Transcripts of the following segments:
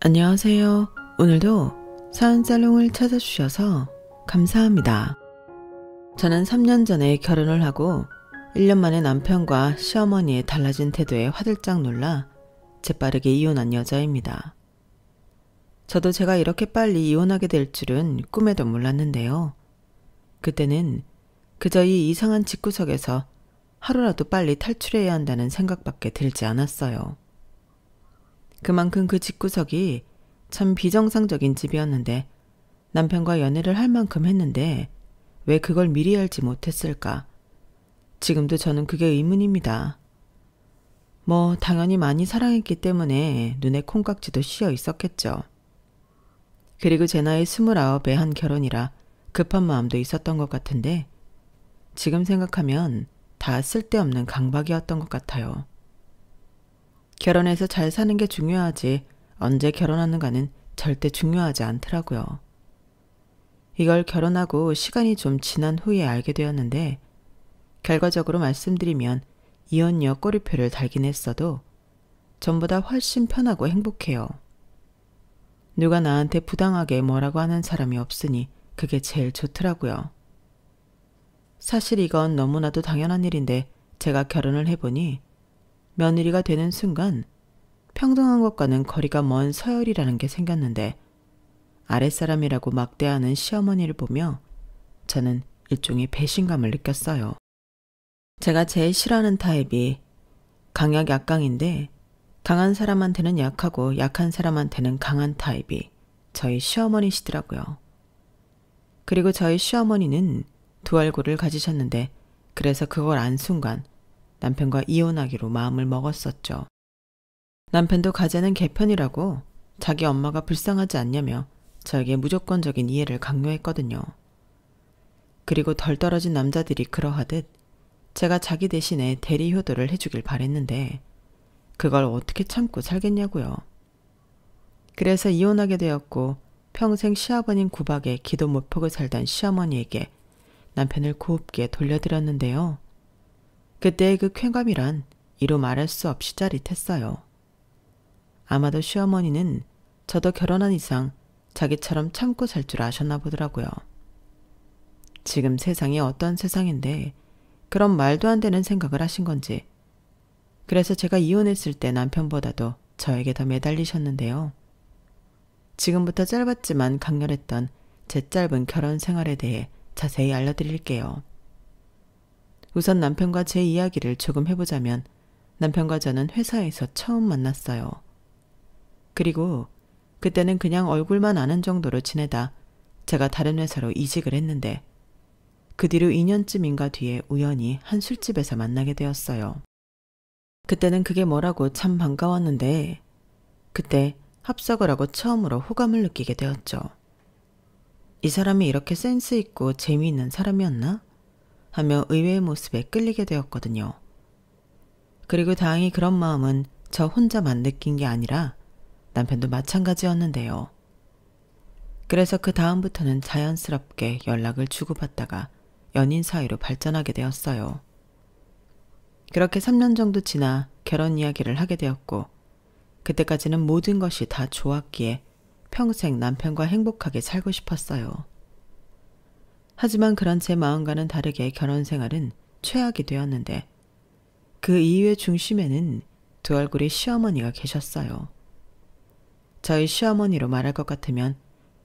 안녕하세요. 오늘도 사연살롱을 찾아주셔서 감사합니다. 저는 3년 전에 결혼을 하고 1년 만에 남편과 시어머니의 달라진 태도에 화들짝 놀라 재빠르게 이혼한 여자입니다. 저도 제가 이렇게 빨리 이혼하게 될 줄은 꿈에도 몰랐는데요. 그때는 그저 이 이상한 집구석에서 하루라도 빨리 탈출해야 한다는 생각밖에 들지 않았어요. 그만큼 그 집구석이 참 비정상적인 집이었는데 남편과 연애를 할 만큼 했는데 왜 그걸 미리 알지 못했을까? 지금도 저는 그게 의문입니다. 당연히 많이 사랑했기 때문에 눈에 콩깍지도 씌어 있었겠죠. 그리고 제 나이 29에 한 결혼이라 급한 마음도 있었던 것 같은데 지금 생각하면 다 쓸데없는 강박이었던 것 같아요. 결혼해서 잘 사는 게 중요하지 언제 결혼하는가는 절대 중요하지 않더라고요. 이걸 결혼하고 시간이 좀 지난 후에 알게 되었는데 결과적으로 말씀드리면 이혼녀 꼬리표를 달긴 했어도 전보다 훨씬 편하고 행복해요. 누가 나한테 부당하게 뭐라고 하는 사람이 없으니 그게 제일 좋더라고요. 사실 이건 너무나도 당연한 일인데 제가 결혼을 해보니 며느리가 되는 순간 평등한 것과는 거리가 먼 서열이라는 게 생겼는데 아랫사람이라고 막대하는 시어머니를 보며 저는 일종의 배신감을 느꼈어요. 제가 제일 싫어하는 타입이 강약 약강인데 강한 사람한테는 약하고 약한 사람한테는 강한 타입이 저희 시어머니시더라고요. 그리고 저희 시어머니는 두 얼굴을 가지셨는데 그래서 그걸 안 순간 남편과 이혼하기로 마음을 먹었었죠. 남편도 가재는 개편이라고 자기 엄마가 불쌍하지 않냐며 저에게 무조건적인 이해를 강요했거든요. 그리고 덜 떨어진 남자들이 그러하듯 제가 자기 대신에 대리 효도를 해주길 바랬는데 그걸 어떻게 참고 살겠냐고요. 그래서 이혼하게 되었고 평생 시아버님 구박에 기도 못 펴고 살던 시어머니에게 남편을 곱게 돌려드렸는데요. 그때의 그 쾌감이란 이루 말할 수 없이 짜릿했어요. 아마도 시어머니는 저도 결혼한 이상 자기처럼 참고 살 줄 아셨나 보더라고요. 지금 세상이 어떤 세상인데 그런 말도 안 되는 생각을 하신 건지. 그래서 제가 이혼했을 때 남편보다도 저에게 더 매달리셨는데요. 지금부터 짧았지만 강렬했던 제 짧은 결혼 생활에 대해 자세히 알려드릴게요. 우선 남편과 제 이야기를 조금 해보자면 남편과 저는 회사에서 처음 만났어요. 그리고 그때는 그냥 얼굴만 아는 정도로 지내다 제가 다른 회사로 이직을 했는데 그 뒤로 2년쯤인가 뒤에 우연히 한 술집에서 만나게 되었어요. 그때는 그게 뭐라고 참 반가웠는데 그때 합석을 하고 처음으로 호감을 느끼게 되었죠. 이 사람이 이렇게 센스 있고 재미있는 사람이었나? 하며 의외의 모습에 끌리게 되었거든요. 그리고 다행히 그런 마음은 저 혼자만 느낀 게 아니라 남편도 마찬가지였는데요. 그래서 그 다음부터는 자연스럽게 연락을 주고받다가 연인 사이로 발전하게 되었어요. 그렇게 3년 정도 지나 결혼 이야기를 하게 되었고 그때까지는 모든 것이 다 좋았기에 평생 남편과 행복하게 살고 싶었어요. 하지만 그런 제 마음과는 다르게 결혼 생활은 최악이 되었는데 그 이유의 중심에는 두 얼굴의 시어머니가 계셨어요. 저희 시어머니로 말할 것 같으면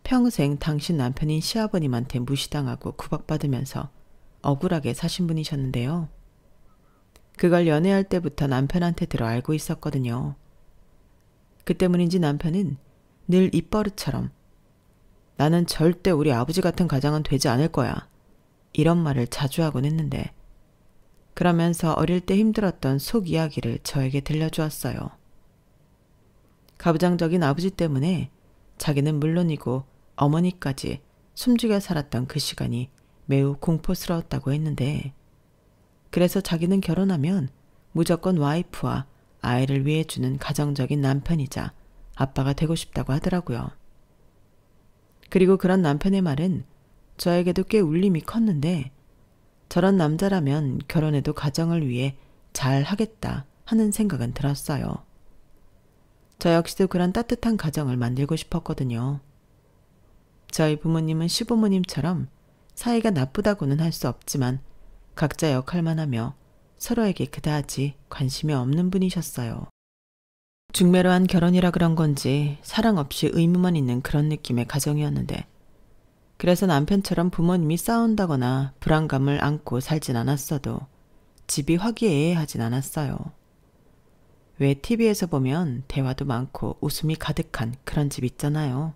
평생 당신 남편인 시아버님한테 무시당하고 구박받으면서 억울하게 사신 분이셨는데요. 그걸 연애할 때부터 남편한테 들어 알고 있었거든요. 그 때문인지 남편은 늘 입버릇처럼 나는 절대 우리 아버지 같은 가장은 되지 않을 거야. 이런 말을 자주 하곤 했는데 그러면서 어릴 때 힘들었던 속 이야기를 저에게 들려주었어요. 가부장적인 아버지 때문에 자기는 물론이고 어머니까지 숨죽여 살았던 그 시간이 매우 공포스러웠다고 했는데 그래서 자기는 결혼하면 무조건 와이프와 아이를 위해 주는 가정적인 남편이자 아빠가 되고 싶다고 하더라고요. 그리고 그런 남편의 말은 저에게도 꽤 울림이 컸는데 저런 남자라면 결혼해도 가정을 위해 잘 하겠다 하는 생각은 들었어요. 저 역시도 그런 따뜻한 가정을 만들고 싶었거든요. 저희 부모님은 시부모님처럼 사이가 나쁘다고는 할 수 없지만 각자 역할만 하며 서로에게 그다지 관심이 없는 분이셨어요. 중매로 한 결혼이라 그런 건지 사랑 없이 의무만 있는 그런 느낌의 가정이었는데, 그래서 남편처럼 부모님이 싸운다거나 불안감을 안고 살진 않았어도 집이 화기애애하진 않았어요. 왜 TV에서 보면 대화도 많고 웃음이 가득한 그런 집 있잖아요.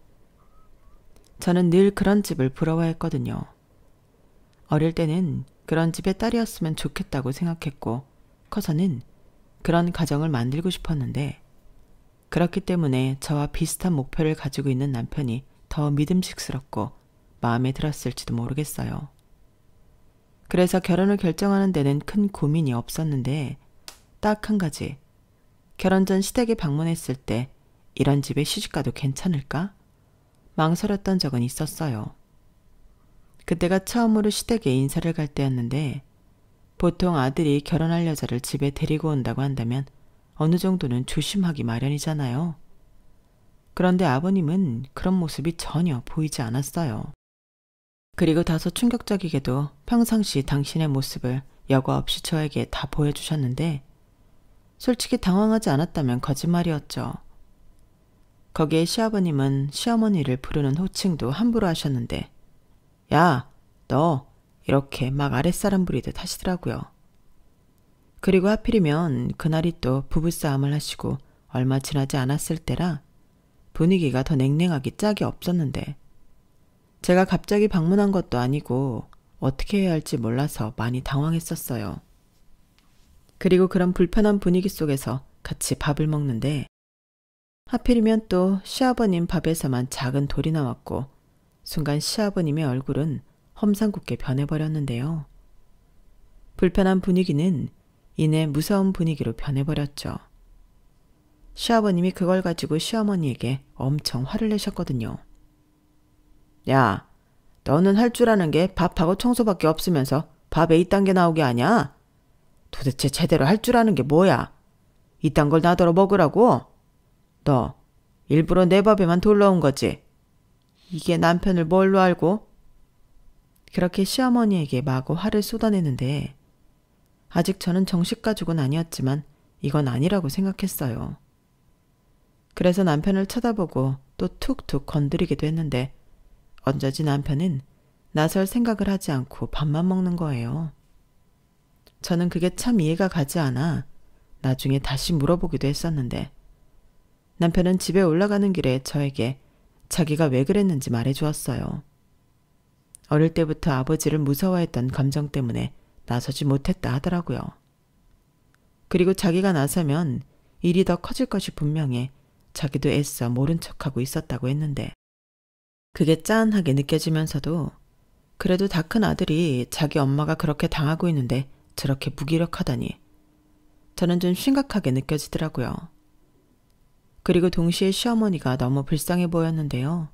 저는 늘 그런 집을 부러워했거든요. 어릴 때는 그런 집의 딸이었으면 좋겠다고 생각했고, 커서는 그런 가정을 만들고 싶었는데, 그렇기 때문에 저와 비슷한 목표를 가지고 있는 남편이 더 믿음직스럽고 마음에 들었을지도 모르겠어요. 그래서 결혼을 결정하는 데는 큰 고민이 없었는데, 딱 한 가지. 결혼 전 시댁에 방문했을 때 이런 집에 시집가도 괜찮을까? 망설였던 적은 있었어요. 그때가 처음으로 시댁에 인사를 갈 때였는데, 보통 아들이 결혼할 여자를 집에 데리고 온다고 한다면 어느 정도는 조심하기 마련이잖아요. 그런데 아버님은 그런 모습이 전혀 보이지 않았어요. 그리고 다소 충격적이게도 평상시 당신의 모습을 여과 없이 저에게 다 보여주셨는데, 솔직히 당황하지 않았다면 거짓말이었죠. 거기에 시아버님은 시어머니를 부르는 호칭도 함부로 하셨는데, 야, 너 이렇게 막 아랫사람 부리듯 하시더라고요. 그리고 하필이면 그날이 또 부부싸움을 하시고 얼마 지나지 않았을 때라 분위기가 더 냉랭하기 짝이 없었는데, 제가 갑자기 방문한 것도 아니고 어떻게 해야 할지 몰라서 많이 당황했었어요. 그리고 그런 불편한 분위기 속에서 같이 밥을 먹는데, 하필이면 또 시아버님 밥에서만 작은 돌이 나왔고, 순간 시아버님의 얼굴은 험상궂게 변해버렸는데요. 불편한 분위기는 이내 무서운 분위기로 변해버렸죠. 시아버님이 그걸 가지고 시어머니에게 엄청 화를 내셨거든요. 야, 너는 할 줄 아는 게 밥하고 청소밖에 없으면서 밥에 이딴 게 나오게 하냐? 도대체 제대로 할 줄 아는 게 뭐야? 이딴 걸 나더러 먹으라고? 너 일부러 내 밥에만 돌 넣은 거지? 이게 남편을 뭘로 알고? 그렇게 시어머니에게 마구 화를 쏟아내는데, 아직 저는 정식 가족은 아니었지만 이건 아니라고 생각했어요. 그래서 남편을 쳐다보고 또 툭툭 건드리기도 했는데, 언제지 남편은 나설 생각을 하지 않고 밥만 먹는 거예요. 저는 그게 참 이해가 가지 않아 나중에 다시 물어보기도 했었는데, 남편은 집에 올라가는 길에 저에게 자기가 왜 그랬는지 말해주었어요. 어릴 때부터 아버지를 무서워했던 감정 때문에 나서지 못했다 하더라고요. 그리고 자기가 나서면 일이 더 커질 것이 분명해 자기도 애써 모른 척하고 있었다고 했는데, 그게 짠하게 느껴지면서도 그래도 다 큰 아들이 자기 엄마가 그렇게 당하고 있는데 저렇게 무기력하다니 저는 좀 심각하게 느껴지더라고요. 그리고 동시에 시어머니가 너무 불쌍해 보였는데요.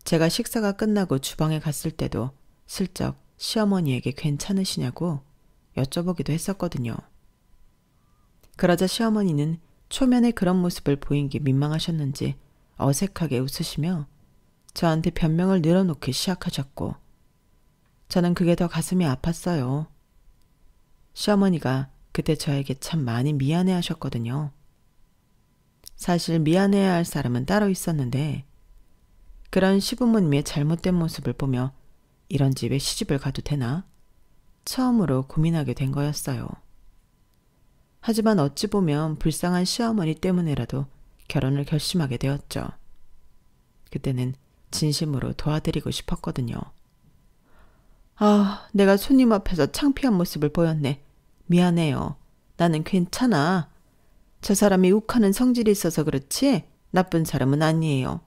제가 식사가 끝나고 주방에 갔을 때도 슬쩍 시어머니에게 괜찮으시냐고 여쭤보기도 했었거든요. 그러자 시어머니는 초면에 그런 모습을 보인 게 민망하셨는지 어색하게 웃으시며 저한테 변명을 늘어놓기 시작하셨고, 저는 그게 더 가슴이 아팠어요. 시어머니가 그때 저에게 참 많이 미안해 하셨거든요. 사실 미안해야 할 사람은 따로 있었는데, 그런 시부모님의 잘못된 모습을 보며 이런 집에 시집을 가도 되나? 처음으로 고민하게 된 거였어요. 하지만 어찌 보면 불쌍한 시어머니 때문에라도 결혼을 결심하게 되었죠. 그때는 진심으로 도와드리고 싶었거든요. 아, 내가 손님 앞에서 창피한 모습을 보였네. 미안해요. 나는 괜찮아. 저 사람이 욱하는 성질이 있어서 그렇지 나쁜 사람은 아니에요.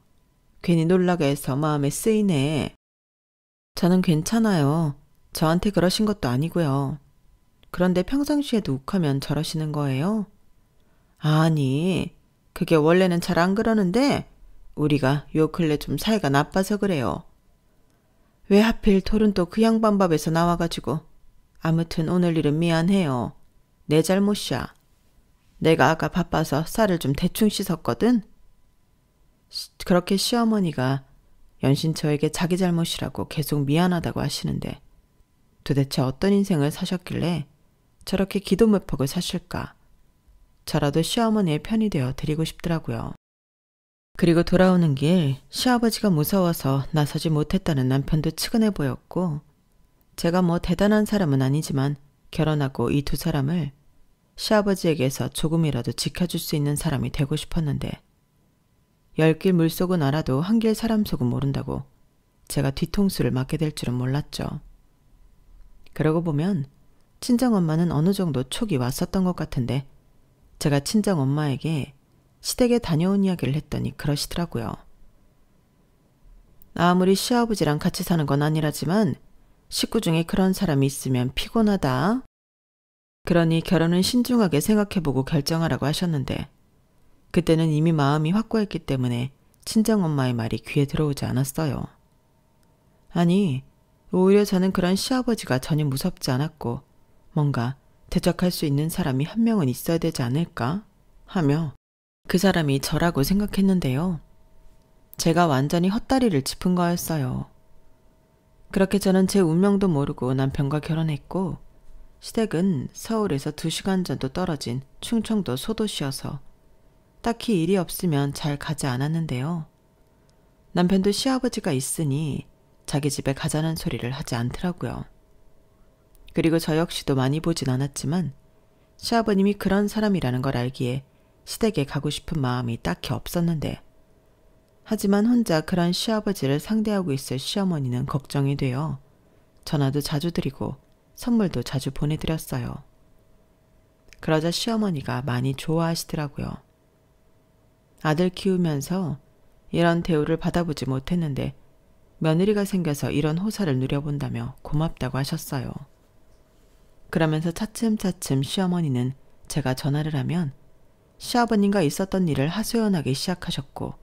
괜히 놀라게 해서 마음에 쓰이네. 저는 괜찮아요. 저한테 그러신 것도 아니고요. 그런데 평상시에도 욱하면 저러시는 거예요? 아니, 그게 원래는 잘 안 그러는데 우리가 요 근래 좀 사이가 나빠서 그래요. 왜 하필 돌은 또 그 양반 밥에서 나와가지고. 아무튼 오늘 일은 미안해요. 내 잘못이야. 내가 아까 바빠서 쌀을 좀 대충 씻었거든. 그렇게 시어머니가 연신 저에게 자기 잘못이라고 계속 미안하다고 하시는데 도대체 어떤 인생을 사셨길래 저렇게 기도매퍽을 사실까? 저라도 시어머니의 편이 되어 드리고 싶더라고요. 그리고 돌아오는 길 시아버지가 무서워서 나서지 못했다는 남편도 측은해 보였고 제가 뭐 대단한 사람은 아니지만 결혼하고 이 두 사람을 시아버지에게서 조금이라도 지켜줄 수 있는 사람이 되고 싶었는데 열길 물속은 알아도 한길 사람 속은 모른다고 제가 뒤통수를 맞게 될 줄은 몰랐죠. 그러고 보면 친정엄마는 어느 정도 촉이 왔었던 것 같은데 제가 친정엄마에게 시댁에 다녀온 이야기를 했더니 그러시더라고요. 아무리 시아버지랑 같이 사는 건 아니라지만 식구 중에 그런 사람이 있으면 피곤하다. 그러니 결혼은 신중하게 생각해보고 결정하라고 하셨는데 그때는 이미 마음이 확고했기 때문에 친정엄마의 말이 귀에 들어오지 않았어요. 아니, 오히려 저는 그런 시아버지가 전혀 무섭지 않았고 뭔가 대적할 수 있는 사람이 한 명은 있어야 되지 않을까 하며 그 사람이 저라고 생각했는데요. 제가 완전히 헛다리를 짚은 거였어요. 그렇게 저는 제 운명도 모르고 남편과 결혼했고 시댁은 서울에서 2시간 정도 떨어진 충청도 소도시여서 딱히 일이 없으면 잘 가지 않았는데요. 남편도 시아버지가 있으니 자기 집에 가자는 소리를 하지 않더라고요. 그리고 저 역시도 많이 보진 않았지만 시아버님이 그런 사람이라는 걸 알기에 시댁에 가고 싶은 마음이 딱히 없었는데 하지만 혼자 그런 시아버지를 상대하고 있을 시어머니는 걱정이 되어 전화도 자주 드리고 선물도 자주 보내드렸어요. 그러자 시어머니가 많이 좋아하시더라고요. 아들 키우면서 이런 대우를 받아보지 못했는데 며느리가 생겨서 이런 호사를 누려본다며 고맙다고 하셨어요. 그러면서 차츰차츰 시어머니는 제가 전화를 하면 시아버님과 있었던 일을 하소연하기 시작하셨고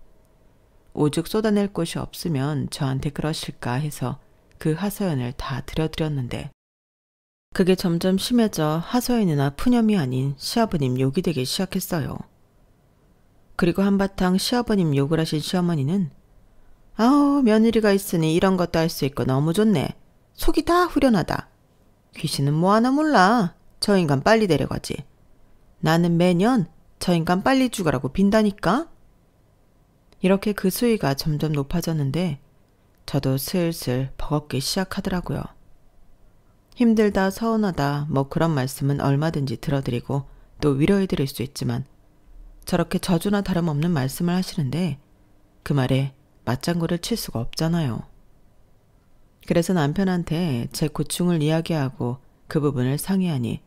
오죽 쏟아낼 곳이 없으면 저한테 그러실까 해서 그 하소연을 다 들려드렸는데 그게 점점 심해져 하소연이나 푸념이 아닌 시아버님 욕이 되기 시작했어요. 그리고 한바탕 시아버님 욕을 하신 시어머니는 아우 며느리가 있으니 이런 것도 할 수 있고 너무 좋네. 속이 다 후련하다. 귀신은 뭐 하나 몰라. 저 인간 빨리 데려가지. 나는 매년 저 인간 빨리 죽으라고 빈다니까. 이렇게 그 수위가 점점 높아졌는데 저도 슬슬 버겁기 시작하더라고요. 힘들다 서운하다 뭐 그런 말씀은 얼마든지 들어드리고 또 위로해드릴 수 있지만 저렇게 저주나 다름없는 말씀을 하시는데 그 말에 맞장구를 칠 수가 없잖아요. 그래서 남편한테 제 고충을 이야기하고 그 부분을 상의하니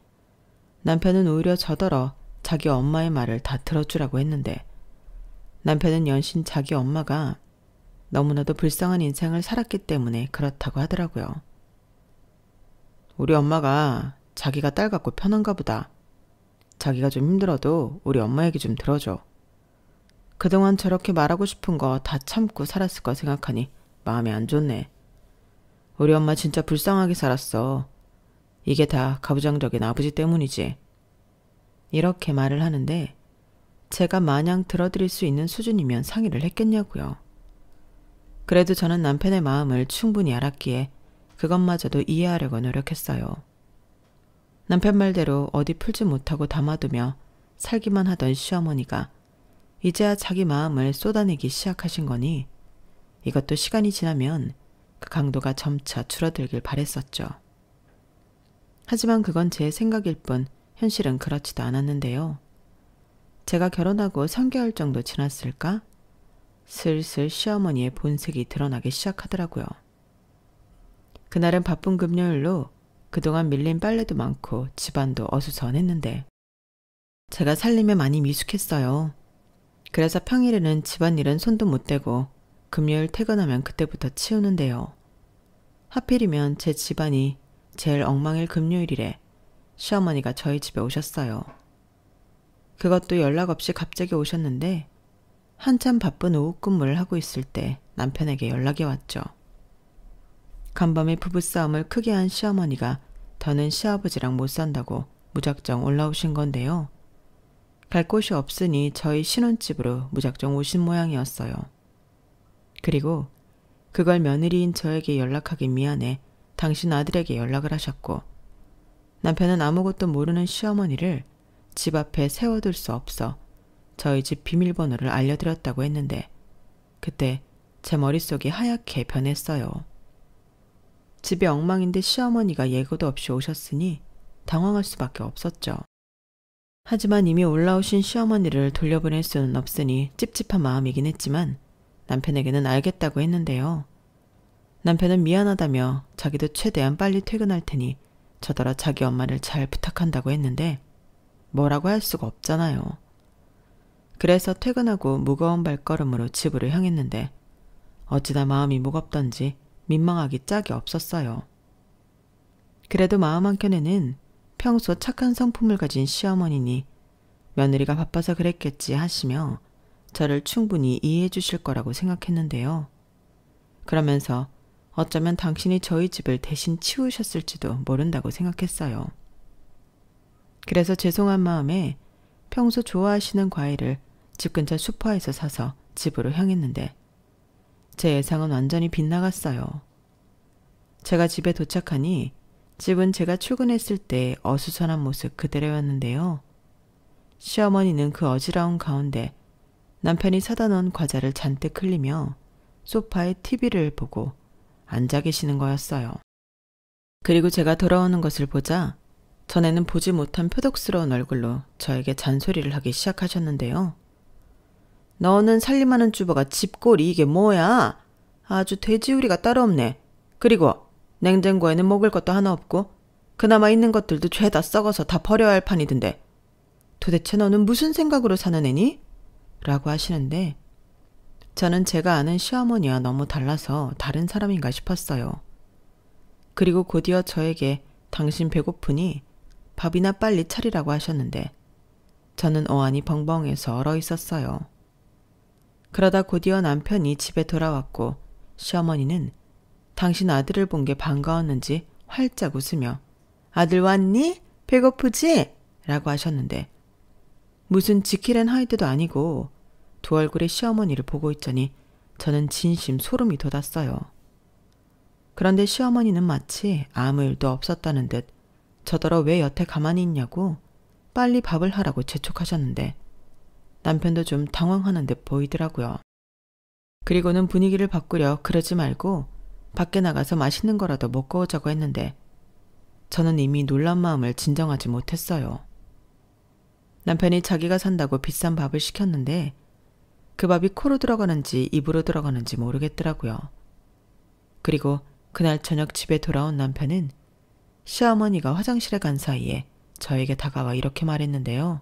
남편은 오히려 저더러 자기 엄마의 말을 다 들어주라고 했는데 남편은 연신 자기 엄마가 너무나도 불쌍한 인생을 살았기 때문에 그렇다고 하더라고요. 우리 엄마가 자기가 딸 갖고 편한가 보다. 자기가 좀 힘들어도 우리 엄마 얘기 좀 들어줘. 그동안 저렇게 말하고 싶은 거 다 참고 살았을 거 생각하니 마음이 안 좋네. 우리 엄마 진짜 불쌍하게 살았어. 이게 다 가부장적인 아버지 때문이지. 이렇게 말을 하는데 제가 마냥 들어드릴 수 있는 수준이면 상의를 했겠냐고요. 그래도 저는 남편의 마음을 충분히 알았기에 그것마저도 이해하려고 노력했어요. 남편 말대로 어디 풀지 못하고 담아두며 살기만 하던 시어머니가 이제야 자기 마음을 쏟아내기 시작하신 거니 이것도 시간이 지나면 그 강도가 점차 줄어들길 바랬었죠. 하지만 그건 제 생각일 뿐 현실은 그렇지도 않았는데요. 제가 결혼하고 3개월 정도 지났을까? 슬슬 시어머니의 본색이 드러나기 시작하더라고요. 그날은 바쁜 금요일로 그동안 밀린 빨래도 많고 집안도 어수선했는데 제가 살림에 많이 미숙했어요. 그래서 평일에는 집안일은 손도 못 대고 금요일 퇴근하면 그때부터 치우는데요. 하필이면 제 집안이 제일 엉망일 금요일이래 시어머니가 저희 집에 오셨어요. 그것도 연락 없이 갑자기 오셨는데 한참 바쁜 오후 근무를 하고 있을 때 남편에게 연락이 왔죠. 간밤에 부부싸움을 크게 한 시어머니가 더는 시아버지랑 못 산다고 무작정 올라오신 건데요. 갈 곳이 없으니 저희 신혼집으로 무작정 오신 모양이었어요. 그리고 그걸 며느리인 저에게 연락하기 미안해 당신 아들에게 연락을 하셨고, 남편은 아무것도 모르는 시어머니를 집 앞에 세워둘 수 없어 저희 집 비밀번호를 알려드렸다고 했는데, 그때 제 머릿속이 하얗게 변했어요. 집이 엉망인데 시어머니가 예고도 없이 오셨으니 당황할 수밖에 없었죠. 하지만 이미 올라오신 시어머니를 돌려보낼 수는 없으니 찝찝한 마음이긴 했지만 남편에게는 알겠다고 했는데요. 남편은 미안하다며 자기도 최대한 빨리 퇴근할 테니 저더러 자기 엄마를 잘 부탁한다고 했는데 뭐라고 할 수가 없잖아요. 그래서 퇴근하고 무거운 발걸음으로 집으로 향했는데 어찌나 마음이 무겁던지 민망하기 짝이 없었어요. 그래도 마음 한켠에는 평소 착한 성품을 가진 시어머니니 며느리가 바빠서 그랬겠지 하시며 저를 충분히 이해해 주실 거라고 생각했는데요. 그러면서 어쩌면 당신이 저희 집을 대신 치우셨을지도 모른다고 생각했어요. 그래서 죄송한 마음에 평소 좋아하시는 과일을 집 근처 슈퍼에서 사서 집으로 향했는데 제 예상은 완전히 빗나갔어요. 제가 집에 도착하니 집은 제가 출근했을 때 어수선한 모습 그대로였는데요. 시어머니는 그 어지러운 가운데 남편이 사다 놓은 과자를 잔뜩 흘리며 소파에 TV를 보고 앉아 계시는 거였어요. 그리고 제가 돌아오는 것을 보자 전에는 보지 못한 표독스러운 얼굴로 저에게 잔소리를 하기 시작하셨는데요. 너는 살림하는 주부가 집꼴이 이게 뭐야? 아주 돼지우리가 따로 없네. 그리고 냉장고에는 먹을 것도 하나 없고 그나마 있는 것들도 죄다 썩어서 다 버려야 할 판이던데 도대체 너는 무슨 생각으로 사는 애니? 라고 하시는데 저는 제가 아는 시어머니와 너무 달라서 다른 사람인가 싶었어요. 그리고 곧이어 저에게 당신 배고프니 밥이나 빨리 차리라고 하셨는데 저는 어안이 벙벙해서 얼어 있었어요. 그러다 곧이어 남편이 집에 돌아왔고 시어머니는 당신 아들을 본 게 반가웠는지 활짝 웃으며 아들 왔니? 배고프지? 라고 하셨는데 무슨 지킬 앤 하이드도 아니고 두 얼굴의 시어머니를 보고 있자니 저는 진심 소름이 돋았어요. 그런데 시어머니는 마치 아무 일도 없었다는 듯 저더러 왜 여태 가만히 있냐고 빨리 밥을 하라고 재촉하셨는데 남편도 좀 당황하는 듯 보이더라고요. 그리고는 분위기를 바꾸려 그러지 말고 밖에 나가서 맛있는 거라도 먹고 오자고 했는데 저는 이미 놀란 마음을 진정하지 못했어요. 남편이 자기가 산다고 비싼 밥을 시켰는데 그 밥이 코로 들어가는지 입으로 들어가는지 모르겠더라고요. 그리고 그날 저녁 집에 돌아온 남편은 시어머니가 화장실에 간 사이에 저에게 다가와 이렇게 말했는데요.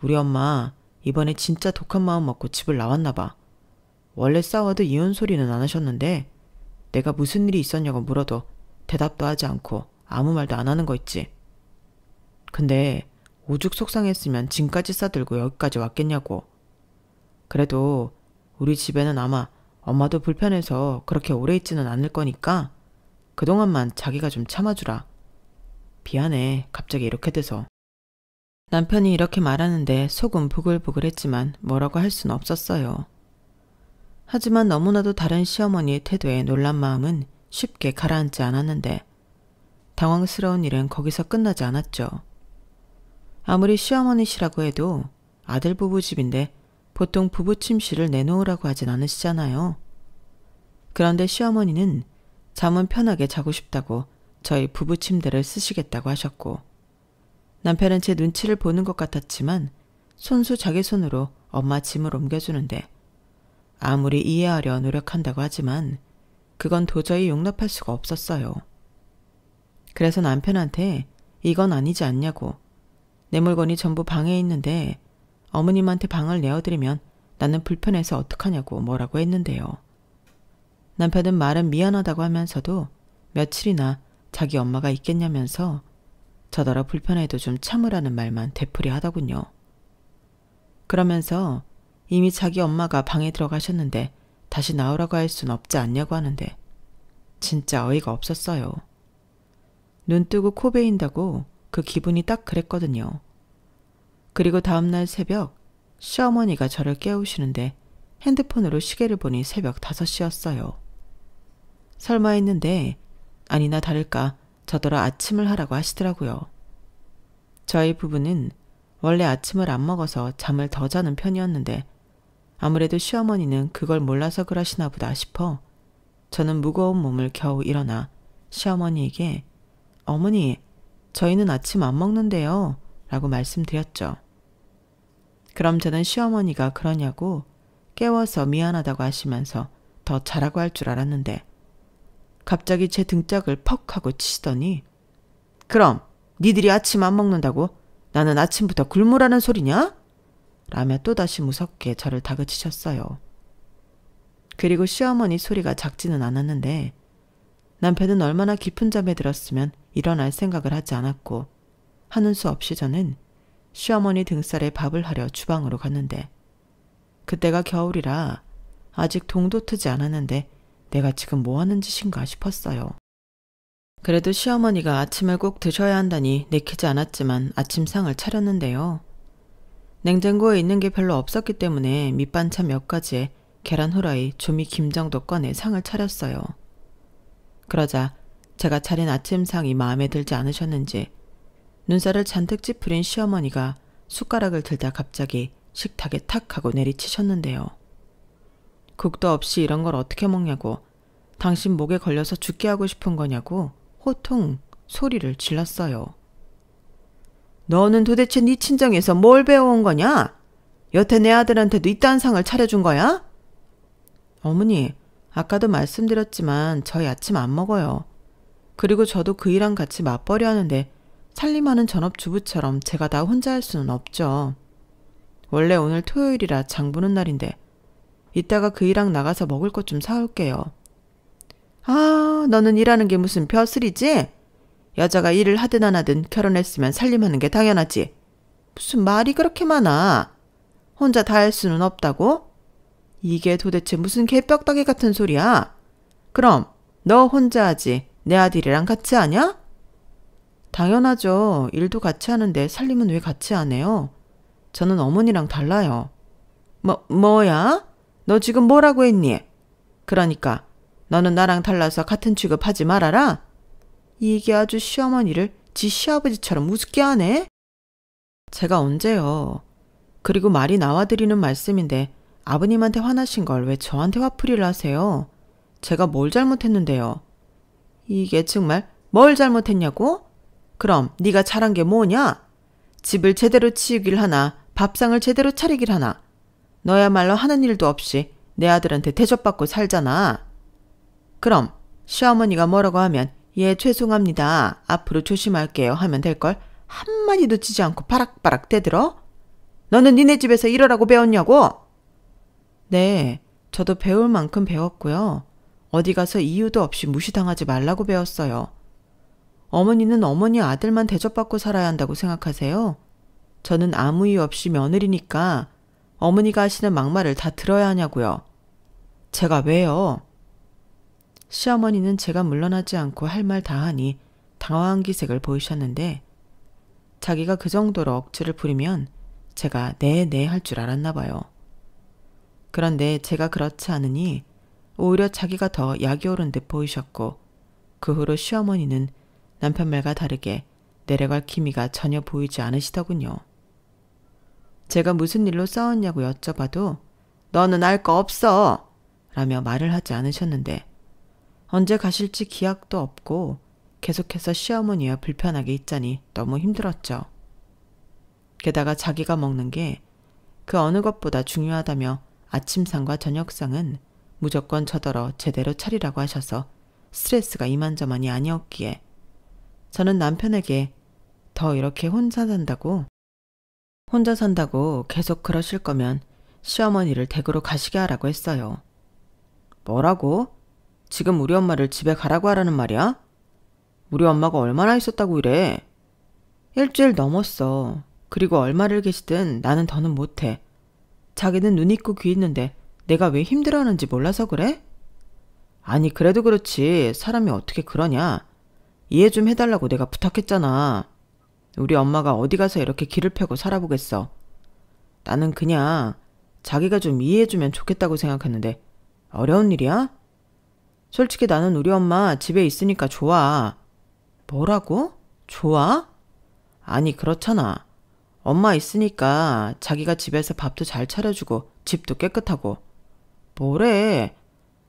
우리 엄마 이번에 진짜 독한 마음 먹고 집을 나왔나 봐. 원래 싸워도 이혼 소리는 안 하셨는데 내가 무슨 일이 있었냐고 물어도 대답도 하지 않고 아무 말도 안 하는 거 있지. 근데 오죽 속상했으면 짐까지 싸들고 여기까지 왔겠냐고. 그래도 우리 집에는 아마 엄마도 불편해서 그렇게 오래 있지는 않을 거니까 그동안만 자기가 좀 참아주라. 미안해, 갑자기 이렇게 돼서. 남편이 이렇게 말하는데 속은 부글부글했지만 뭐라고 할 수는 없었어요. 하지만 너무나도 다른 시어머니의 태도에 놀란 마음은 쉽게 가라앉지 않았는데 당황스러운 일은 거기서 끝나지 않았죠. 아무리 시어머니시라고 해도 아들 부부 집인데 보통 부부 침실을 내놓으라고 하진 않으시잖아요. 그런데 시어머니는 잠은 편하게 자고 싶다고 저희 부부 침대를 쓰시겠다고 하셨고 남편은 제 눈치를 보는 것 같았지만 손수 자기 손으로 엄마 짐을 옮겨주는데 아무리 이해하려 노력한다고 하지만 그건 도저히 용납할 수가 없었어요. 그래서 남편한테 이건 아니지 않냐고 내 물건이 전부 방에 있는데 어머님한테 방을 내어드리면 나는 불편해서 어떡하냐고 뭐라고 했는데요. 남편은 말은 미안하다고 하면서도 며칠이나 자기 엄마가 있겠냐면서 저더러 불편해도 좀 참으라는 말만 되풀이하더군요. 그러면서 이미 자기 엄마가 방에 들어가셨는데 다시 나오라고 할 순 없지 않냐고 하는데 진짜 어이가 없었어요. 눈 뜨고 코 베인다고 그 기분이 딱 그랬거든요. 그리고 다음날 새벽 시어머니가 저를 깨우시는데 핸드폰으로 시계를 보니 새벽 5시였어요. 설마 했는데 아니나 다를까 저더러 아침을 하라고 하시더라고요. 저희 부부는 원래 아침을 안 먹어서 잠을 더 자는 편이었는데 아무래도 시어머니는 그걸 몰라서 그러시나 보다 싶어 저는 무거운 몸을 겨우 일어나 시어머니에게 어머니, 저희는 아침 안 먹는데요 라고 말씀드렸죠. 그럼 저는 시어머니가 그러냐고 깨워서 미안하다고 하시면서 더 자라고 할 줄 알았는데 갑자기 제 등짝을 퍽 하고 치시더니 그럼 니들이 아침 안 먹는다고 나는 아침부터 굶으라는 소리냐? 라며 또다시 무섭게 저를 다그치셨어요. 그리고 시어머니 소리가 작지는 않았는데 남편은 얼마나 깊은 잠에 들었으면 일어날 생각을 하지 않았고 하는 수 없이 저는 시어머니 등살에 밥을 하려 주방으로 갔는데 그때가 겨울이라 아직 동도 트지 않았는데 내가 지금 뭐 하는 짓인가 싶었어요. 그래도 시어머니가 아침을 꼭 드셔야 한다니 내키지 않았지만 아침상을 차렸는데요. 냉장고에 있는 게 별로 없었기 때문에 밑반찬 몇 가지에 계란 후라이, 조미 김 정도 꺼내 상을 차렸어요. 그러자 제가 차린 아침상이 마음에 들지 않으셨는지 눈살을 잔뜩 찌푸린 시어머니가 숟가락을 들다 갑자기 식탁에 탁 하고 내리치셨는데요. 국도 없이 이런 걸 어떻게 먹냐고, 당신 목에 걸려서 죽게 하고 싶은 거냐고 호통 소리를 질렀어요. 너는 도대체 네 친정에서 뭘 배워온 거냐? 여태 내 아들한테도 이딴 상을 차려준 거야? 어머니, 아까도 말씀드렸지만 저희 아침 안 먹어요. 그리고 저도 그 일랑 같이 맞벌이 하는데 살림하는 전업주부처럼 제가 다 혼자 할 수는 없죠. 원래 오늘 토요일이라 장 보는 날인데 이따가 그 일랑 나가서 먹을 것 좀 사올게요. 아, 너는 일하는 게 무슨 벼슬이지? 여자가 일을 하든 안 하든 결혼했으면 살림하는 게 당연하지. 무슨 말이 그렇게 많아? 혼자 다 할 수는 없다고? 이게 도대체 무슨 개벽다귀 같은 소리야? 그럼 너 혼자 하지 내 아들이랑 같이 하냐? 당연하죠. 일도 같이 하는데 살림은 왜 같이 안 해요? 저는 어머니랑 달라요. 뭐야? 너 지금 뭐라고 했니? 그러니까 너는 나랑 달라서 같은 취급하지 말아라. 이게 아주 시어머니를 지 시아버지처럼 우습게 하네. 제가 언제요. 그리고 말이 나와드리는 말씀인데 아버님한테 화나신 걸 왜 저한테 화풀이를 하세요? 제가 뭘 잘못했는데요? 이게 정말 뭘 잘못했냐고? 그럼 네가 잘한 게 뭐냐? 집을 제대로 치우길 하나 밥상을 제대로 차리길 하나. 너야말로 하는 일도 없이 내 아들한테 대접받고 살잖아. 그럼 시어머니가 뭐라고 하면 예 죄송합니다. 앞으로 조심할게요 하면 될걸 한마디도 치지 않고 바락바락 대들어? 너는 니네 집에서 이러라고 배웠냐고? 네, 저도 배울 만큼 배웠고요. 어디 가서 이유도 없이 무시당하지 말라고 배웠어요. 어머니는 어머니 아들만 대접받고 살아야 한다고 생각하세요? 저는 아무 이유 없이 며느리니까 어머니가 하시는 막말을 다 들어야 하냐고요. 제가 왜요? 시어머니는 제가 물러나지 않고 할 말 다 하니 당황한 기색을 보이셨는데 자기가 그 정도로 억지를 부리면 제가 네 할 줄 알았나 봐요. 그런데 제가 그렇지 않으니 오히려 자기가 더 약이 오른 듯 보이셨고 그 후로 시어머니는 남편 말과 다르게 내려갈 기미가 전혀 보이지 않으시더군요. 제가 무슨 일로 싸웠냐고 여쭤봐도 너는 알 거 없어 라며 말을 하지 않으셨는데 언제 가실지 기약도 없고 계속해서 시어머니와 불편하게 있자니 너무 힘들었죠. 게다가 자기가 먹는 게 그 어느 것보다 중요하다며 아침상과 저녁상은 무조건 저더러 제대로 차리라고 하셔서 스트레스가 이만저만이 아니었기에 저는 남편에게 더 이렇게 혼자 산다고 계속 그러실 거면 시어머니를 댁으로 가시게 하라고 했어요. 뭐라고? 지금 우리 엄마를 집에 가라고 하라는 말이야? 우리 엄마가 얼마나 있었다고 이래? 일주일 넘었어. 그리고 얼마를 계시든 나는 더는 못해. 자기는 눈 있고 귀 있는데 내가 왜 힘들어하는지 몰라서 그래? 아니 그래도 그렇지 사람이 어떻게 그러냐. 이해 좀 해달라고 내가 부탁했잖아. 우리 엄마가 어디 가서 이렇게 기를 펴고 살아보겠어. 나는 그냥 자기가 좀 이해해주면 좋겠다고 생각했는데 어려운 일이야? 솔직히 나는 우리 엄마 집에 있으니까 좋아. 뭐라고? 좋아? 아니 그렇잖아. 엄마 있으니까 자기가 집에서 밥도 잘 차려주고 집도 깨끗하고. 뭐래?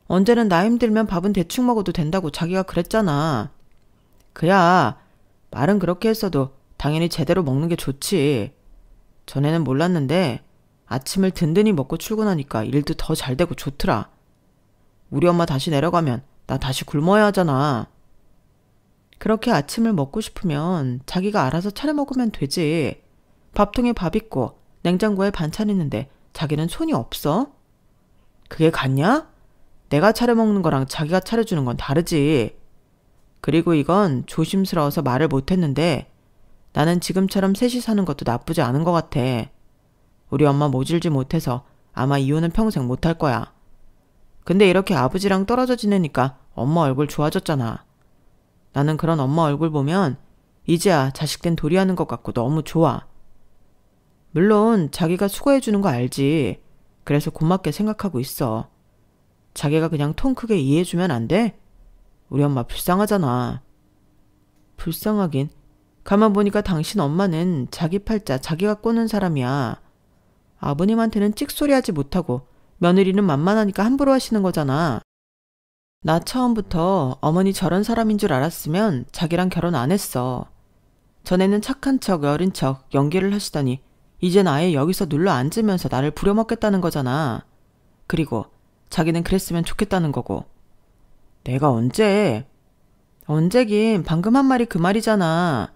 언제는 나 힘들면 밥은 대충 먹어도 된다고 자기가 그랬잖아. 그야 말은 그렇게 했어도 당연히 제대로 먹는 게 좋지. 전에는 몰랐는데 아침을 든든히 먹고 출근하니까 일도 더 잘 되고 좋더라. 우리 엄마 다시 내려가면 나 다시 굶어야 하잖아. 그렇게 아침을 먹고 싶으면 자기가 알아서 차려 먹으면 되지. 밥통에 밥 있고 냉장고에 반찬 있는데 자기는 손이 없어? 그게 같냐? 내가 차려 먹는 거랑 자기가 차려주는 건 다르지. 그리고 이건 조심스러워서 말을 못했는데 나는 지금처럼 셋이 사는 것도 나쁘지 않은 것 같아. 우리 엄마 모질지 못해서 아마 이혼은 평생 못할 거야. 근데 이렇게 아버지랑 떨어져 지내니까 엄마 얼굴 좋아졌잖아. 나는 그런 엄마 얼굴 보면 이제야 자식된 도리하는 것 같고 너무 좋아. 물론 자기가 수고해주는 거 알지. 그래서 고맙게 생각하고 있어. 자기가 그냥 통 크게 이해해주면 안 돼? 우리 엄마 불쌍하잖아. 불쌍하긴. 가만 보니까 당신 엄마는 자기 팔자 자기가 꼬는 사람이야. 아버님한테는 찍소리하지 못하고 며느리는 만만하니까 함부로 하시는 거잖아. 나 처음부터 어머니 저런 사람인 줄 알았으면 자기랑 결혼 안 했어. 전에는 착한 척 어린 척 연기를 하시더니 이젠 아예 여기서 눌러 앉으면서 나를 부려먹겠다는 거잖아. 그리고 자기는 그랬으면 좋겠다는 거고. 내가 언제? 언제긴 방금 한 말이 그 말이잖아.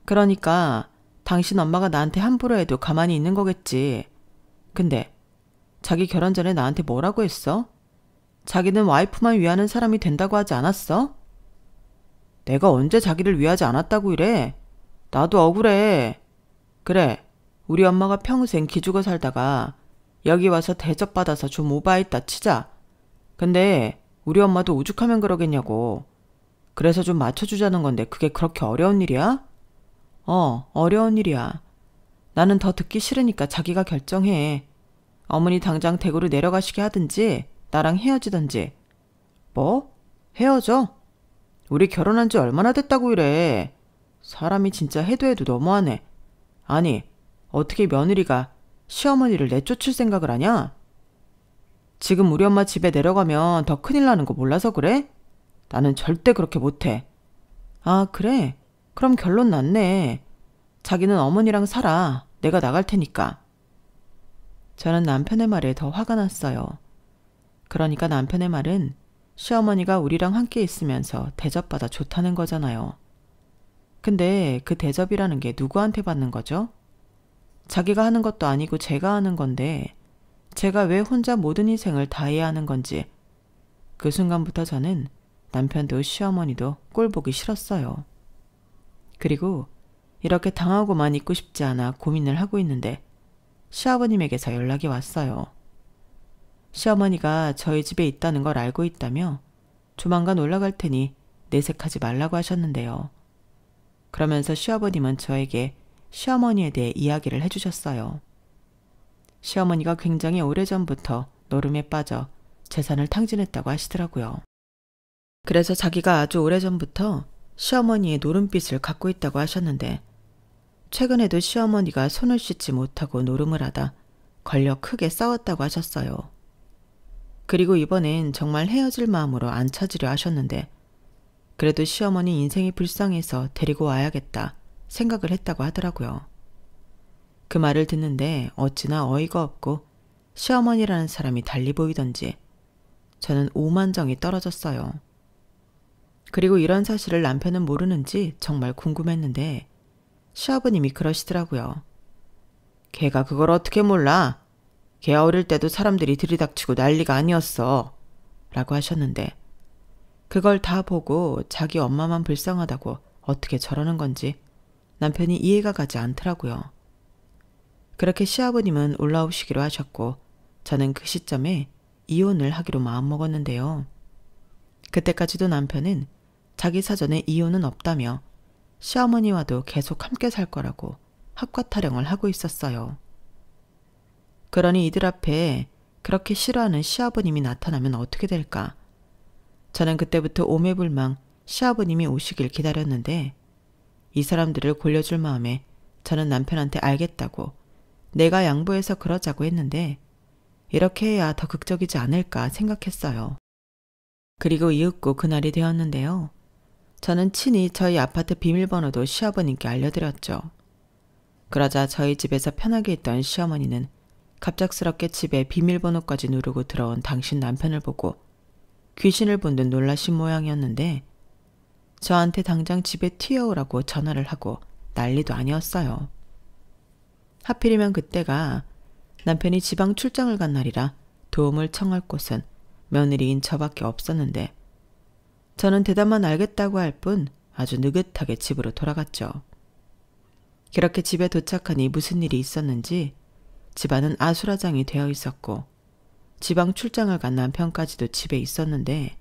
그러니까 당신 엄마가 나한테 함부로 해도 가만히 있는 거겠지. 근데 자기 결혼 전에 나한테 뭐라고 했어? 자기는 와이프만 위하는 사람이 된다고 하지 않았어? 내가 언제 자기를 위하지 않았다고 이래? 나도 억울해. 그래, 우리 엄마가 평생 기죽어 살다가 여기 와서 대접받아서 좀 오바했다 치자. 근데 우리 엄마도 오죽하면 그러겠냐고. 그래서 좀 맞춰주자는 건데 그게 그렇게 어려운 일이야? 어려운 일이야. 나는 더 듣기 싫으니까 자기가 결정해. 어머니 당장 대구로 내려가시게 하든지 나랑 헤어지든지. 뭐? 헤어져? 우리 결혼한 지 얼마나 됐다고 이래. 사람이 진짜 해도 해도 너무하네. 아니, 어떻게 며느리가 시어머니를 내쫓을 생각을 하냐? 지금 우리 엄마 집에 내려가면 더 큰일 나는 거 몰라서 그래? 나는 절대 그렇게 못해. 아, 그래? 그럼 결론 났네. 자기는 어머니랑 살아. 내가 나갈 테니까. 저는 남편의 말에 더 화가 났어요. 그러니까 남편의 말은 시어머니가 우리랑 함께 있으면서 대접받아 좋다는 거잖아요. 근데 그 대접이라는 게 누구한테 받는 거죠? 자기가 하는 것도 아니고 제가 하는 건데 제가 왜 혼자 모든 희생을 다 해야 하는 건지 그 순간부터 저는 남편도 시어머니도 꼴 보기 싫었어요. 그리고 이렇게 당하고만 있고 싶지 않아 고민을 하고 있는데 시아버님에게서 연락이 왔어요. 시어머니가 저희 집에 있다는 걸 알고 있다며 조만간 올라갈 테니 내색하지 말라고 하셨는데요. 그러면서 시아버님은 저에게 시어머니에 대해 이야기를 해주셨어요. 시어머니가 굉장히 오래전부터 노름에 빠져 재산을 탕진했다고 하시더라고요. 그래서 자기가 아주 오래전부터 시어머니의 노름빚을 갖고 있다고 하셨는데 최근에도 시어머니가 손을 씻지 못하고 노름을 하다 걸려 크게 싸웠다고 하셨어요. 그리고 이번엔 정말 헤어질 마음으로 안 찾으려 하셨는데 그래도 시어머니 인생이 불쌍해서 데리고 와야겠다 생각을 했다고 하더라고요. 그 말을 듣는데 어찌나 어이가 없고 시어머니라는 사람이 달리 보이던지 저는 오만정이 떨어졌어요. 그리고 이런 사실을 남편은 모르는지 정말 궁금했는데 시아버님이 그러시더라고요. 걔가 그걸 어떻게 몰라? 걔 어릴 때도 사람들이 들이닥치고 난리가 아니었어. 라고 하셨는데 그걸 다 보고 자기 엄마만 불쌍하다고 어떻게 저러는 건지 남편이 이해가 가지 않더라고요. 그렇게 시아버님은 올라오시기로 하셨고 저는 그 시점에 이혼을 하기로 마음먹었는데요. 그때까지도 남편은 자기 사전에 이혼은 없다며 시어머니와도 계속 함께 살 거라고 합과 타령을 하고 있었어요. 그러니 이들 앞에 그렇게 싫어하는 시아버님이 나타나면 어떻게 될까? 저는 그때부터 오매불망 시아버님이 오시길 기다렸는데 이 사람들을 골려줄 마음에 저는 남편한테 알겠다고 내가 양보해서 그러자고 했는데 이렇게 해야 더 극적이지 않을까 생각했어요. 그리고 이윽고 그날이 되었는데요. 저는 친히 저희 아파트 비밀번호도 시아버님께 알려드렸죠. 그러자 저희 집에서 편하게 있던 시어머니는 갑작스럽게 집에 비밀번호까지 누르고 들어온 당신 남편을 보고 귀신을 본 듯 놀라신 모양이었는데 저한테 당장 집에 튀어오라고 전화를 하고 난리도 아니었어요. 하필이면 그때가 남편이 지방 출장을 간 날이라 도움을 청할 곳은 며느리인 저밖에 없었는데 저는 대답만 알겠다고 할 뿐 아주 느긋하게 집으로 돌아갔죠. 그렇게 집에 도착하니 무슨 일이 있었는지 집안은 아수라장이 되어 있었고 지방 출장을 간 남편까지도 집에 있었는데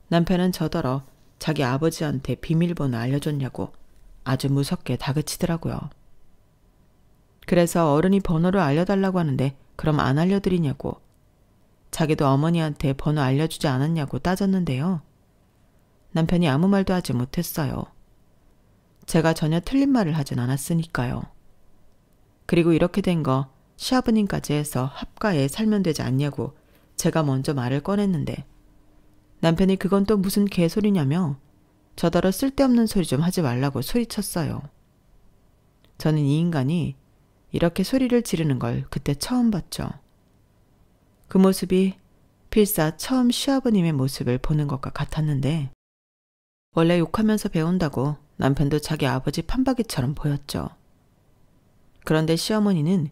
남편은 저더러 자기 아버지한테 비밀번호 알려줬냐고 아주 무섭게 다그치더라고요. 그래서 어른이 번호를 알려달라고 하는데 그럼 안 알려드리냐고 자기도 어머니한테 번호 알려주지 않았냐고 따졌는데요. 남편이 아무 말도 하지 못했어요. 제가 전혀 틀린 말을 하진 않았으니까요. 그리고 이렇게 된 거 시아버님까지 해서 합가에 살면 되지 않냐고 제가 먼저 말을 꺼냈는데 남편이 그건 또 무슨 개소리냐며 저더러 쓸데없는 소리 좀 하지 말라고 소리쳤어요. 저는 이 인간이 이렇게 소리를 지르는 걸 그때 처음 봤죠. 그 모습이 필사 처음 시아버님의 모습을 보는 것과 같았는데 원래 욕하면서 배운다고 남편도 자기 아버지 판박이처럼 보였죠. 그런데 시어머니는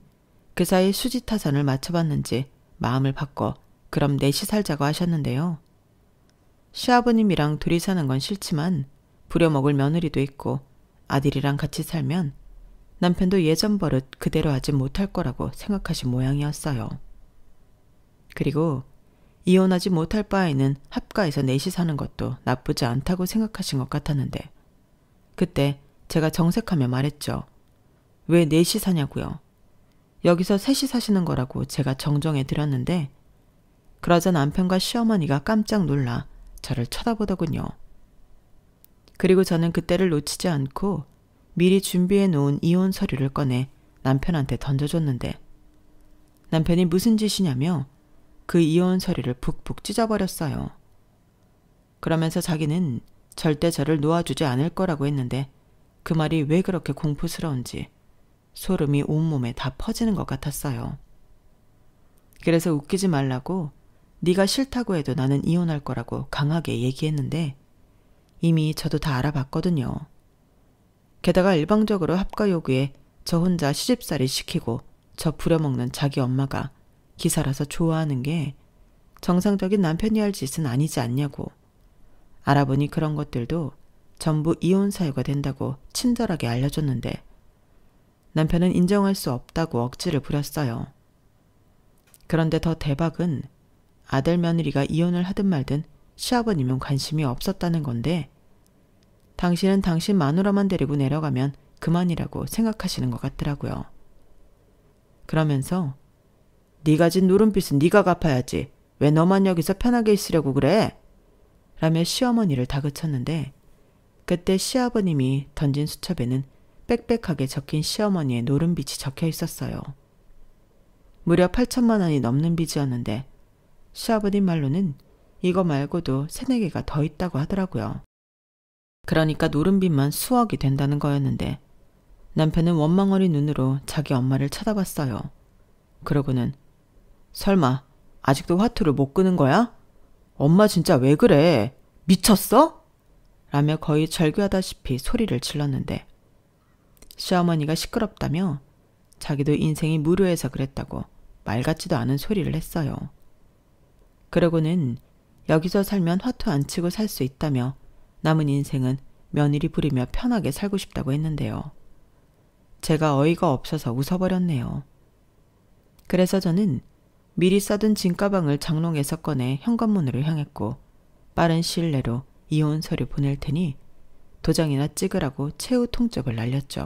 그 사이 수지타산을 맞춰봤는지 마음을 바꿔 그럼 넷이 살자고 하셨는데요. 시아버님이랑 둘이 사는 건 싫지만 부려먹을 며느리도 있고 아들이랑 같이 살면 남편도 예전 버릇 그대로 하지 못할 거라고 생각하신 모양이었어요. 그리고 이혼하지 못할 바에는 합가에서 넷이 사는 것도 나쁘지 않다고 생각하신 것 같았는데 그때 제가 정색하며 말했죠. 왜 넷이 사냐고요. 여기서 셋이 사시는 거라고 제가 정정해 드렸는데 그러자 남편과 시어머니가 깜짝 놀라 저를 쳐다보더군요. 그리고 저는 그때를 놓치지 않고 미리 준비해 놓은 이혼 서류를 꺼내 남편한테 던져줬는데 남편이 무슨 짓이냐며 그 이혼 서류를 북북 찢어버렸어요. 그러면서 자기는 절대 저를 놓아주지 않을 거라고 했는데 그 말이 왜 그렇게 공포스러운지 소름이 온몸에 다 퍼지는 것 같았어요. 그래서 웃기지 말라고 네가 싫다고 해도 나는 이혼할 거라고 강하게 얘기했는데 이미 저도 다 알아봤거든요. 게다가 일방적으로 합가 요구에 저 혼자 시집살이 시키고 저 부려먹는 자기 엄마가 기사라서 좋아하는 게 정상적인 남편이 할 짓은 아니지 않냐고. 알아보니 그런 것들도 전부 이혼 사유가 된다고 친절하게 알려줬는데 남편은 인정할 수 없다고 억지를 부렸어요. 그런데 더 대박은 아들 며느리가 이혼을 하든 말든 시아버님은 관심이 없었다는 건데 당신은 당신 마누라만 데리고 내려가면 그만이라고 생각하시는 것 같더라고요. 그러면서 네가 진 누름빚은 네가 갚아야지. 왜 너만 여기서 편하게 있으려고 그래? 라며 시어머니를 다그쳤는데 그때 시아버님이 던진 수첩에는 빽빽하게 적힌 시어머니의 노름빚이 적혀 있었어요. 무려 8천만 원이 넘는 빚이었는데 시아버님 말로는 이거 말고도 3-4개가 더 있다고 하더라고요. 그러니까 노름빚만 수억이 된다는 거였는데 남편은 원망 어린 눈으로 자기 엄마를 쳐다봤어요. 그러고는 설마 아직도 화투를 못 끄는 거야? 엄마 진짜 왜 그래? 미쳤어? 라며 거의 절규하다시피 소리를 질렀는데 시어머니가 시끄럽다며 자기도 인생이 무료해서 그랬다고 말 같지도 않은 소리를 했어요. 그러고는 여기서 살면 화투 안 치고 살 수 있다며 남은 인생은 며느리 부리며 편하게 살고 싶다고 했는데요. 제가 어이가 없어서 웃어버렸네요. 그래서 저는 미리 싸둔 짐가방을 장롱에서 꺼내 현관문으로 향했고 빠른 시일 내로 이혼 서류 보낼 테니 도장이나 찍으라고 최후 통첩을 날렸죠.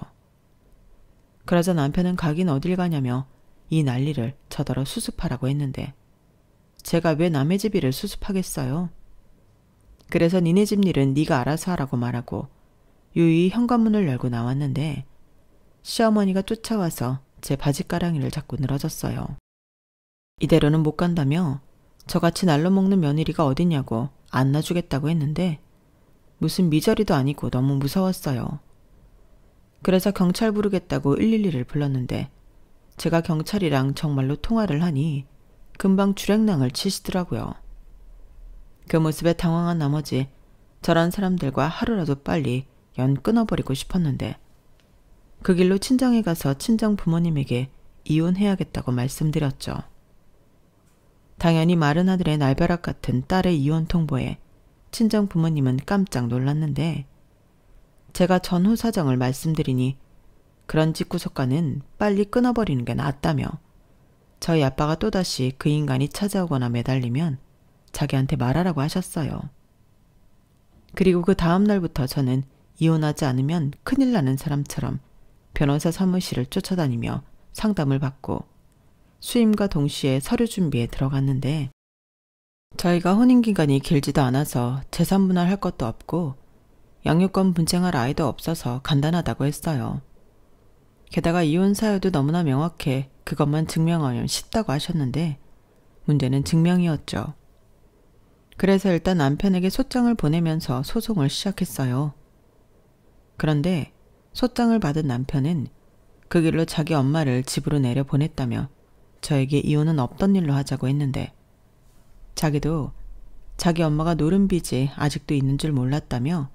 그러자 남편은 가긴 어딜 가냐며 이 난리를 저더러 수습하라고 했는데 제가 왜 남의 집 일을 수습하겠어요? 그래서 니네 집 일은 네가 알아서 하라고 말하고 유유히 현관문을 열고 나왔는데 시어머니가 쫓아와서 제 바지가랑이를 잡고 늘어졌어요. 이대로는 못 간다며 저같이 날로 먹는 며느리가 어딨냐고 안 놔주겠다고 했는데 무슨 미저리도 아니고 너무 무서웠어요. 그래서 경찰 부르겠다고 112를 불렀는데 제가 경찰이랑 정말로 통화를 하니 금방 주랭랑을 치시더라고요. 그 모습에 당황한 나머지 저런 사람들과 하루라도 빨리 연 끊어버리고 싶었는데 그 길로 친정에 가서 친정 부모님에게 이혼해야겠다고 말씀드렸죠. 당연히 마른 하늘의 날벼락 같은 딸의 이혼 통보에 친정 부모님은 깜짝 놀랐는데 제가 전후 사정을 말씀드리니 그런 집구석과는 빨리 끊어버리는 게 낫다며 저희 아빠가 또다시 그 인간이 찾아오거나 매달리면 자기한테 말하라고 하셨어요. 그리고 그 다음 날부터 저는 이혼하지 않으면 큰일 나는 사람처럼 변호사 사무실을 쫓아다니며 상담을 받고 수임과 동시에 서류 준비에 들어갔는데 저희가 혼인기간이 길지도 않아서 재산분할할 것도 없고 양육권 분쟁할 아이도 없어서 간단하다고 했어요. 게다가 이혼 사유도 너무나 명확해 그것만 증명하면 쉽다고 하셨는데 문제는 증명이었죠. 그래서 일단 남편에게 소장을 보내면서 소송을 시작했어요. 그런데 소장을 받은 남편은 그 길로 자기 엄마를 집으로 내려보냈다며 저에게 이혼은 없던 일로 하자고 했는데 자기도 자기 엄마가 노른 빚이 아직도 있는 줄 몰랐다며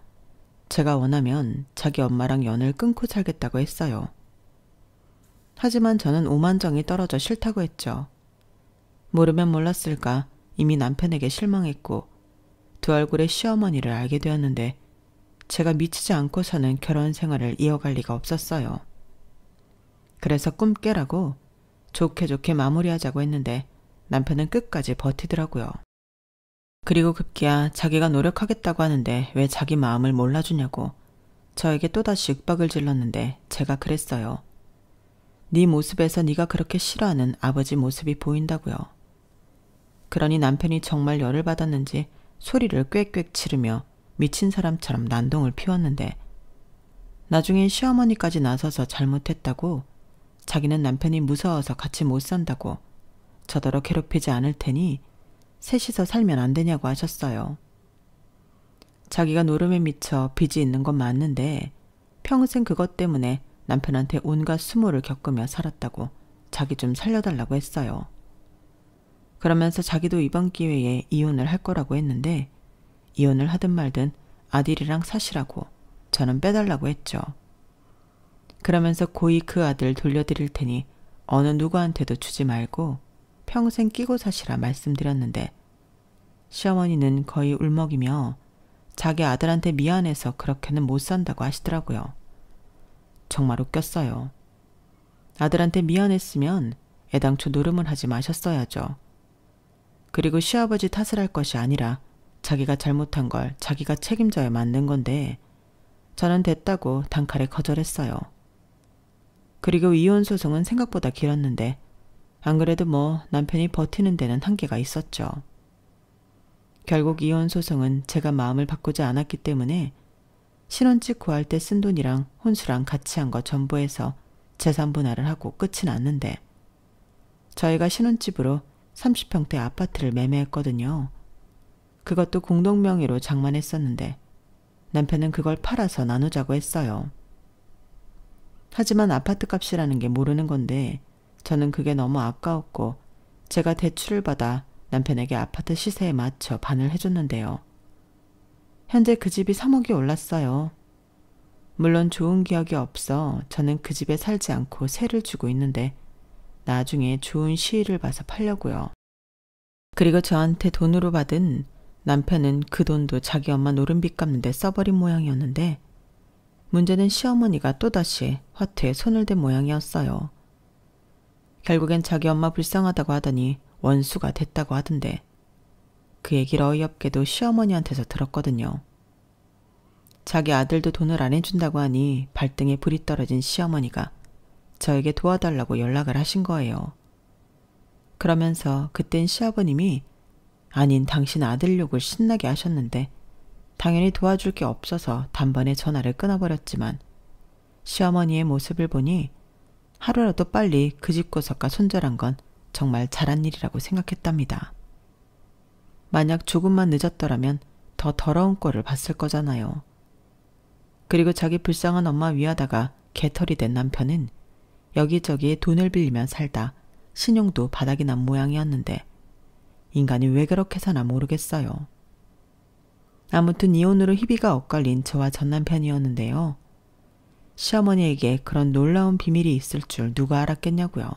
제가 원하면 자기 엄마랑 연을 끊고 살겠다고 했어요. 하지만 저는 오만정이 떨어져 싫다고 했죠. 모르면 몰랐을까 이미 남편에게 실망했고 두 얼굴의 시어머니를 알게 되었는데 제가 미치지 않고서는 결혼 생활을 이어갈 리가 없었어요. 그래서 꿈 깨라고 좋게 좋게 마무리하자고 했는데 남편은 끝까지 버티더라고요. 그리고 급기야 자기가 노력하겠다고 하는데 왜 자기 마음을 몰라주냐고 저에게 또다시 윽박을 질렀는데 제가 그랬어요. 네 모습에서 네가 그렇게 싫어하는 아버지 모습이 보인다고요. 그러니 남편이 정말 열을 받았는지 소리를 꽥꽥 지르며 미친 사람처럼 난동을 피웠는데 나중엔 시어머니까지 나서서 잘못했다고 자기는 남편이 무서워서 같이 못 산다고 저더러 괴롭히지 않을 테니 셋이서 살면 안 되냐고 하셨어요. 자기가 노름에 미쳐 빚이 있는 건 맞는데 평생 그것 때문에 남편한테 온갖 수모를 겪으며 살았다고 자기 좀 살려달라고 했어요. 그러면서 자기도 이번 기회에 이혼을 할 거라고 했는데 이혼을 하든 말든 아들이랑 사시라고 저는 빼달라고 했죠. 그러면서 고이 그 아들 돌려드릴 테니 어느 누구한테도 주지 말고 평생 끼고 사시라 말씀드렸는데 시어머니는 거의 울먹이며 자기 아들한테 미안해서 그렇게는 못 산다고 하시더라고요. 정말 웃겼어요. 아들한테 미안했으면 애당초 노름을 하지 마셨어야죠. 그리고 시아버지 탓을 할 것이 아니라 자기가 잘못한 걸 자기가 책임져야 맞는 건데 저는 됐다고 단칼에 거절했어요. 그리고 이혼 소송은 생각보다 길었는데 안 그래도 뭐 남편이 버티는 데는 한계가 있었죠. 결국 이혼 소송은 제가 마음을 바꾸지 않았기 때문에 신혼집 구할 때 쓴 돈이랑 혼수랑 같이 한 거 전부 해서 재산 분할을 하고 끝이 났는데 저희가 신혼집으로 30평대 아파트를 매매했거든요. 그것도 공동명의로 장만했었는데 남편은 그걸 팔아서 나누자고 했어요. 하지만 아파트 값이라는 게 모르는 건데 저는 그게 너무 아까웠고 제가 대출을 받아 남편에게 아파트 시세에 맞춰 반을 해줬는데요. 현재 그 집이 3억이 올랐어요. 물론 좋은 기억이 없어 저는 그 집에 살지 않고 세를 주고 있는데 나중에 좋은 시일을 봐서 팔려고요. 그리고 저한테 돈으로 받은 남편은 그 돈도 자기 엄마 노름빚 갚는 데 써버린 모양이었는데 문제는 시어머니가 또다시 화투에 손을 댄 모양이었어요. 결국엔 자기 엄마 불쌍하다고 하더니 원수가 됐다고 하던데 그 얘기를 어이없게도 시어머니한테서 들었거든요. 자기 아들도 돈을 안 해준다고 하니 발등에 불이 떨어진 시어머니가 저에게 도와달라고 연락을 하신 거예요. 그러면서 그땐 시아버님이 아닌 당신 아들 욕을 신나게 하셨는데 당연히 도와줄 게 없어서 단번에 전화를 끊어버렸지만 시어머니의 모습을 보니 하루라도 빨리 그 집구석과 손절한 건 정말 잘한 일이라고 생각했답니다. 만약 조금만 늦었더라면 더 더러운 꼴을 봤을 거잖아요. 그리고 자기 불쌍한 엄마 위하다가 개털이 된 남편은 여기저기에 돈을 빌리며 살다 신용도 바닥이 난 모양이었는데 인간이 왜 그렇게 사나 모르겠어요. 아무튼 이혼으로 희비가 엇갈린 저와 전 남편이었는데요. 시어머니에게 그런 놀라운 비밀이 있을 줄 누가 알았겠냐고요.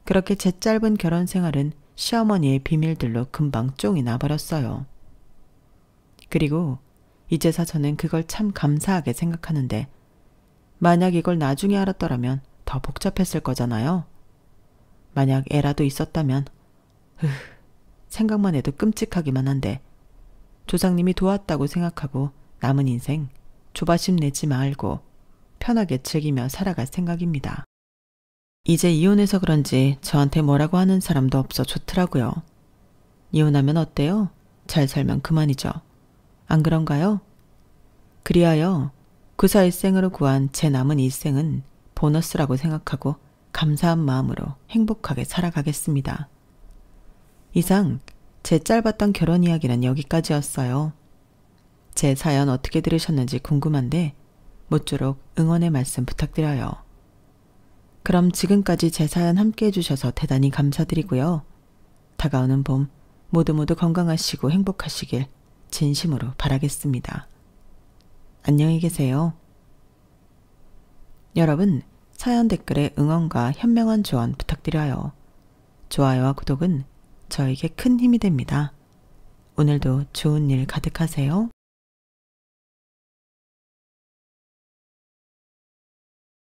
그렇게 제 짧은 결혼 생활은 시어머니의 비밀들로 금방 쫑이 나버렸어요. 그리고 이제서 저는 그걸 참 감사하게 생각하는데 만약 이걸 나중에 알았더라면 더 복잡했을 거잖아요. 만약 애라도 있었다면 생각만 해도 끔찍하기만 한데 조상님이 도왔다고 생각하고 남은 인생 조바심 내지 말고 편하게 즐기며 살아갈 생각입니다. 이제 이혼해서 그런지 저한테 뭐라고 하는 사람도 없어 좋더라고요. 이혼하면 어때요? 잘 살면 그만이죠. 안 그런가요? 그리하여 구사일생으로 구한 제 남은 일생은 보너스라고 생각하고 감사한 마음으로 행복하게 살아가겠습니다. 이상 제 짧았던 결혼 이야기는 여기까지였어요. 제 사연 어떻게 들으셨는지 궁금한데 모쪼록 응원의 말씀 부탁드려요. 그럼 지금까지 제 사연 함께 해주셔서 대단히 감사드리고요. 다가오는 봄 모두 건강하시고 행복하시길 진심으로 바라겠습니다. 안녕히 계세요. 여러분, 사연 댓글에 응원과 현명한 조언 부탁드려요. 좋아요와 구독은 저에게 큰 힘이 됩니다. 오늘도 좋은 일 가득하세요.